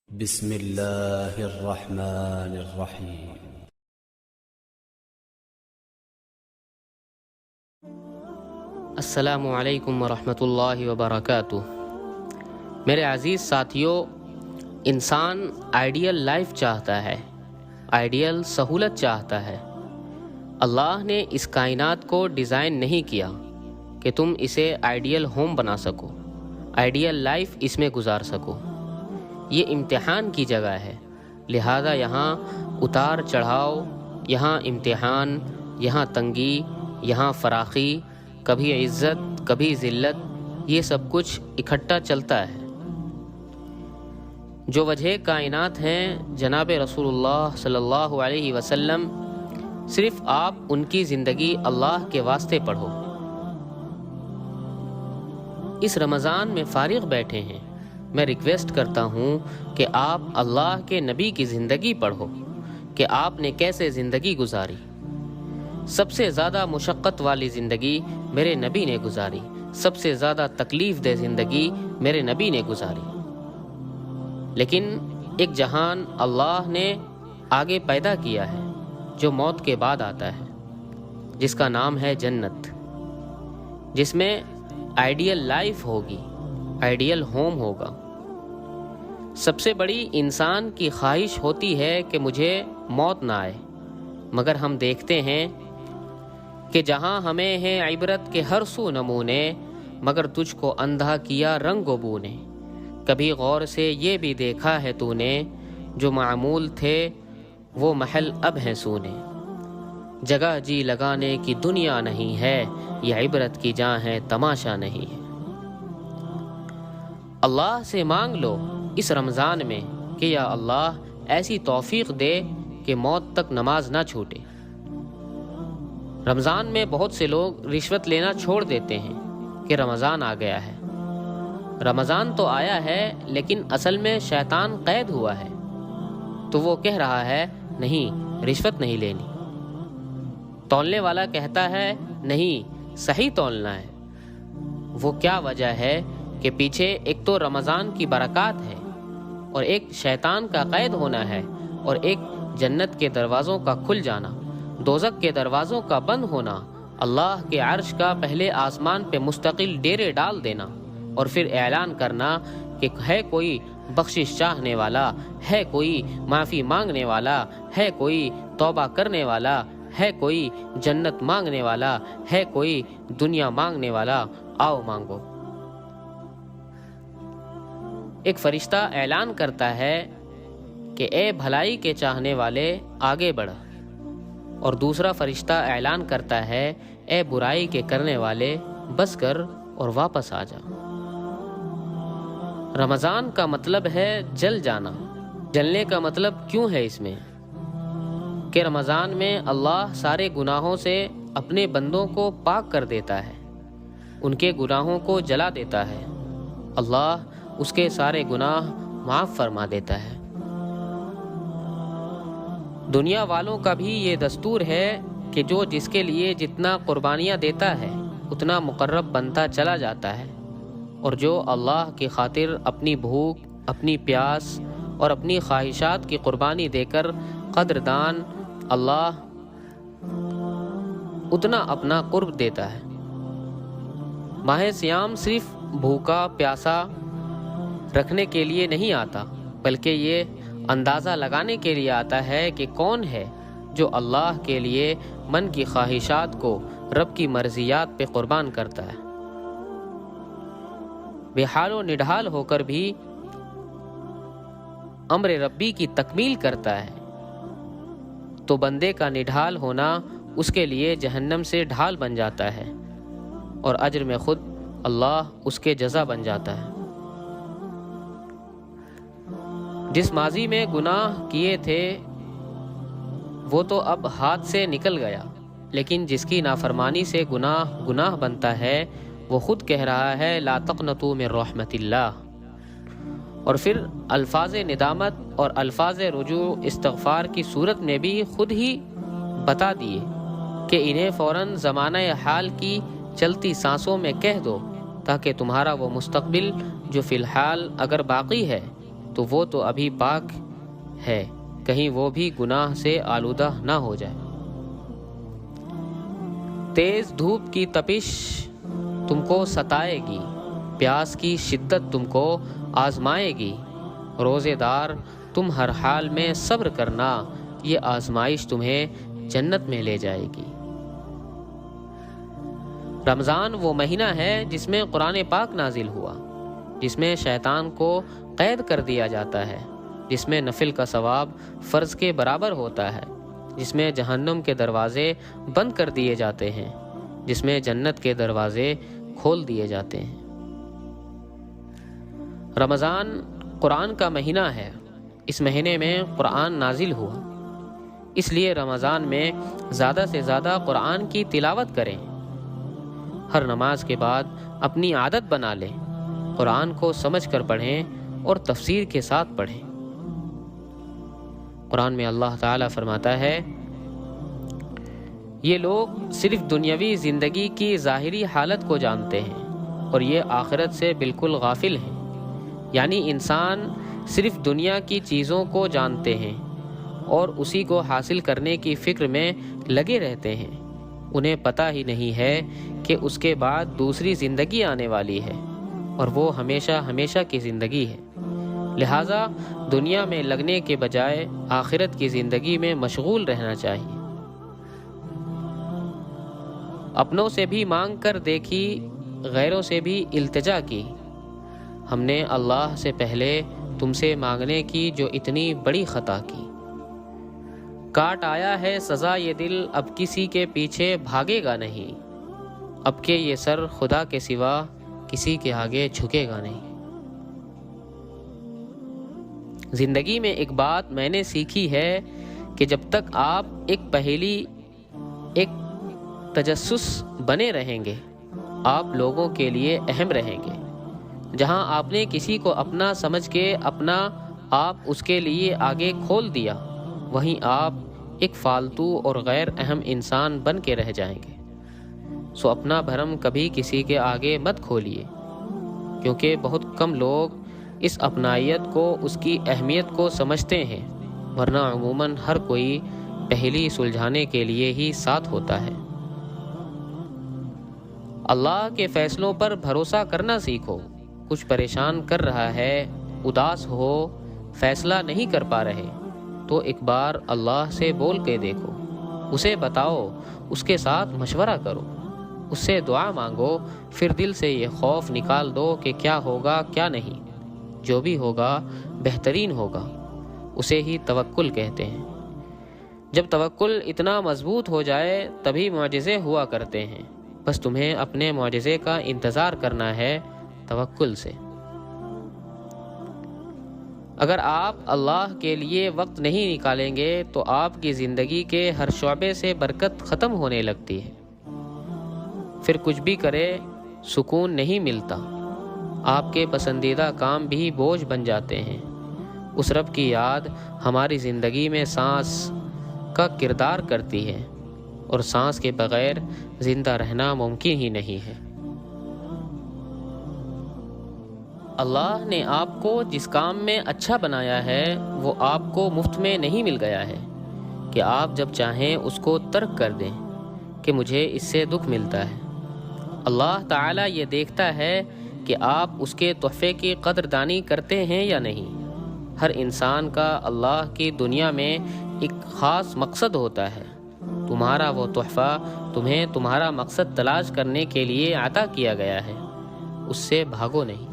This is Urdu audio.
بسم اللہ الرحمن الرحیم۔ السلام علیکم ورحمۃ اللہ وبرکاتہ۔ میرے عزیز ساتھیوں، انسان آئیڈیل لائف چاہتا ہے، آئیڈیل سہولت چاہتا ہے۔ اللہ نے اس کائنات کو ڈیزائن نہیں کیا کہ تم اسے آئیڈیل ہوم بنا سکو، آئیڈیل لائف اس میں گزار سکو۔ یہ امتحان کی جگہ ہے، لہذا یہاں اتار چڑھاؤ، یہاں امتحان، یہاں تنگی، یہاں فراخی، کبھی عزت کبھی ذلت، یہ سب کچھ اکٹھا چلتا ہے۔ جو وجہ کائنات ہیں جناب رسول اللہ صلی اللہ علیہ وسلم، صرف آپ ان کی زندگی اللہ کے واسطے پڑھو۔ اس رمضان میں فارغ بیٹھے ہیں، میں ریکویسٹ کرتا ہوں کہ آپ اللہ کے نبی کی زندگی پڑھو کہ آپ نے کیسے زندگی گزاری۔ سب سے زیادہ مشقت والی زندگی میرے نبی نے گزاری، سب سے زیادہ تکلیف دہ زندگی میرے نبی نے گزاری۔ لیکن ایک جہان اللہ نے آگے پیدا کیا ہے جو موت کے بعد آتا ہے، جس کا نام ہے جنت، جس میں آئیڈیل لائف ہوگی، آئیڈیل ہوم ہوگا۔ سب سے بڑی انسان کی خواہش ہوتی ہے کہ مجھے موت نہ آئے، مگر ہم دیکھتے ہیں کہ جہاں ہمیں ہیں عبرت کے ہر سو نمونے، مگر تجھ کو اندھا کیا رنگ و بو نے۔ کبھی غور سے یہ بھی دیکھا ہے تو نے، جو معمول تھے وہ محل اب ہیں سونے۔ جگہ جی لگانے کی دنیا نہیں ہے، یہ عبرت کی جاں ہے تماشا نہیں ہے۔ اللہ سے مانگ لو اس رمضان میں کہ یا اللہ ایسی توفیق دے کہ موت تک نماز نہ چھوٹے۔ رمضان میں بہت سے لوگ رشوت لینا چھوڑ دیتے ہیں کہ رمضان آ گیا ہے۔ رمضان تو آیا ہے لیکن اصل میں شیطان قید ہوا ہے، تو وہ کہہ رہا ہے نہیں رشوت نہیں لینی۔ تولنے والا کہتا ہے نہیں صحیح تولنا ہے۔ وہ کیا وجہ ہے کہ پیچھے ایک تو رمضان کی برکات ہے، اور ایک شیطان کا قید ہونا ہے، اور ایک جنت کے دروازوں کا کھل جانا، دوزخ کے دروازوں کا بند ہونا، اللہ کے عرش کا پہلے آسمان پہ مستقل ڈیرے ڈال دینا، اور پھر اعلان کرنا کہ ہے کوئی بخشش چاہنے والا، ہے کوئی معافی مانگنے والا، ہے کوئی توبہ کرنے والا، ہے کوئی جنت مانگنے والا، ہے کوئی دنیا مانگنے والا، آؤ مانگو۔ ایک فرشتہ اعلان کرتا ہے کہ اے بھلائی کے چاہنے والے آگے بڑھ، اور دوسرا فرشتہ اعلان کرتا ہے اے برائی کے کرنے والے بس کر اور واپس آ جا۔ رمضان کا مطلب ہے جل جانا۔ جلنے کا مطلب کیوں ہے اس میں؟ کہ رمضان میں اللہ سارے گناہوں سے اپنے بندوں کو پاک کر دیتا ہے، ان کے گناہوں کو جلا دیتا ہے، اللہ اس کے سارے گناہ معاف فرما دیتا ہے۔ دنیا والوں کا بھی یہ دستور ہے کہ جو جس کے لیے جتنا قربانیاں دیتا ہے اتنا مقرب بنتا چلا جاتا ہے، اور جو اللہ کی خاطر اپنی بھوک، اپنی پیاس اور اپنی خواہشات کی قربانی دے کر قدردان، اللہ اتنا اپنا قرب دیتا ہے۔ ماہ سیام صرف بھوکا پیاسا رکھنے کے لیے نہیں آتا، بلکہ یہ اندازہ لگانے کے لیے آتا ہے کہ کون ہے جو اللہ کے لیے من کی خواہشات کو رب کی مرضیات پہ قربان کرتا ہے، بے حال و نڈھال ہو کر بھی امر ربی کی تکمیل کرتا ہے، تو بندے کا نڈھال ہونا اس کے لیے جہنم سے ڈھال بن جاتا ہے، اور اجر میں خود اللہ اس کے جزا بن جاتا ہے۔ جس ماضی میں گناہ کیے تھے وہ تو اب ہاتھ سے نکل گیا، لیکن جس کی نافرمانی سے گناہ بنتا ہے وہ خود کہہ رہا ہے لا تقنطوا من رحمت اللہ، اور پھر الفاظ ندامت اور الفاظ رجوع استغفار کی صورت میں بھی خود ہی بتا دیے کہ انہیں فوراً زمانہ حال کی چلتی سانسوں میں کہہ دو، تاکہ تمہارا وہ مستقبل جو فی الحال اگر باقی ہے تو وہ تو ابھی پاک ہے، کہیں وہ بھی گناہ سے آلودہ نہ ہو جائے۔ تیز دھوپ کی تپش تم کو ستائے گی، پیاس کی شدت تم کو آزمائے گی، روزے دار تم ہر حال میں صبر کرنا، یہ آزمائش تمہیں جنت میں لے جائے گی۔ رمضان وہ مہینہ ہے جس میں قرآن پاک نازل ہوا، جس میں شیطان کو قید کر دیا جاتا ہے، جس میں نفل کا ثواب فرض کے برابر ہوتا ہے، جس میں جہنم کے دروازے بند کر دیے جاتے ہیں، جس میں جنت کے دروازے کھول دیے جاتے ہیں۔ رمضان قرآن کا مہینہ ہے، اس مہینے میں قرآن نازل ہوا، اس لیے رمضان میں زیادہ سے زیادہ قرآن کی تلاوت کریں۔ ہر نماز کے بعد اپنی عادت بنا لیں، قرآن کو سمجھ کر پڑھیں اور تفسیر کے ساتھ پڑھیں۔ قرآن میں اللہ تعالیٰ فرماتا ہے، یہ لوگ صرف دنیاوی زندگی کی ظاہری حالت کو جانتے ہیں اور یہ آخرت سے بالکل غافل ہیں۔ یعنی انسان صرف دنیا کی چیزوں کو جانتے ہیں اور اسی کو حاصل کرنے کی فکر میں لگے رہتے ہیں، انہیں پتہ ہی نہیں ہے کہ اس کے بعد دوسری زندگی آنے والی ہے اور وہ ہمیشہ ہمیشہ کی زندگی ہے۔ لہٰذا دنیا میں لگنے کے بجائے آخرت کی زندگی میں مشغول رہنا چاہیے۔ اپنوں سے بھی مانگ کر دیکھی، غیروں سے بھی التجا کی، ہم نے اللہ سے پہلے تم سے مانگنے کی جو اتنی بڑی خطا کی۔ کاٹ آیا ہے سزا یہ دل، اب کسی کے پیچھے بھاگے گا نہیں، اب کہ یہ سر خدا کے سوا کسی کے آگے جھکے گا نہیں۔ زندگی میں ایک بات میں نے سیکھی ہے کہ جب تک آپ ایک پہیلی، ایک تجسس بنے رہیں گے، آپ لوگوں کے لیے اہم رہیں گے۔ جہاں آپ نے کسی کو اپنا سمجھ کے اپنا آپ اس کے لیے آگے کھول دیا، وہیں آپ ایک فالتو اور غیر اہم انسان بن کے رہ جائیں گے۔ سو اپنا بھرم کبھی کسی کے آگے مت کھولیے، کیونکہ بہت کم لوگ اس اپنائیت کو، اس کی اہمیت کو سمجھتے ہیں، ورنہ عموماً ہر کوئی پہلی سلجھانے کے لیے ہی ساتھ ہوتا ہے۔ اللہ کے فیصلوں پر بھروسہ کرنا سیکھو۔ کچھ پریشان کر رہا ہے، اداس ہو، فیصلہ نہیں کر پا رہے، تو ایک بار اللہ سے بول کے دیکھو، اسے بتاؤ، اس کے ساتھ مشورہ کرو، اس سے دعا مانگو، پھر دل سے یہ خوف نکال دو کہ کیا ہوگا کیا نہیں، جو بھی ہوگا بہترین ہوگا، اسے ہی توکل کہتے ہیں۔ جب توکل اتنا مضبوط ہو جائے تبھی معجزے ہوا کرتے ہیں، بس تمہیں اپنے معجزے کا انتظار کرنا ہے توکل سے۔ اگر آپ اللہ کے لیے وقت نہیں نکالیں گے تو آپ کی زندگی کے ہر شعبے سے برکت ختم ہونے لگتی ہے، پھر کچھ بھی کرے سکون نہیں ملتا، آپ کے پسندیدہ کام بھی بوجھ بن جاتے ہیں۔ اس رب کی یاد ہماری زندگی میں سانس کا کردار کرتی ہے، اور سانس کے بغیر زندہ رہنا ممکن ہی نہیں ہے۔ اللہ نے آپ کو جس کام میں اچھا بنایا ہے وہ آپ کو مفت میں نہیں مل گیا ہے کہ آپ جب چاہیں اس کو ترک کر دیں کہ مجھے اس سے دکھ ملتا ہے۔ اللہ تعالیٰ یہ دیکھتا ہے کہ آپ اس کے تحفے کی قدردانی کرتے ہیں یا نہیں۔ ہر انسان کا اللہ کی دنیا میں ایک خاص مقصد ہوتا ہے، تمہارا وہ تحفہ تمہیں تمہارا مقصد تلاش کرنے کے لیے عطا کیا گیا ہے، اس سے بھاگو نہیں۔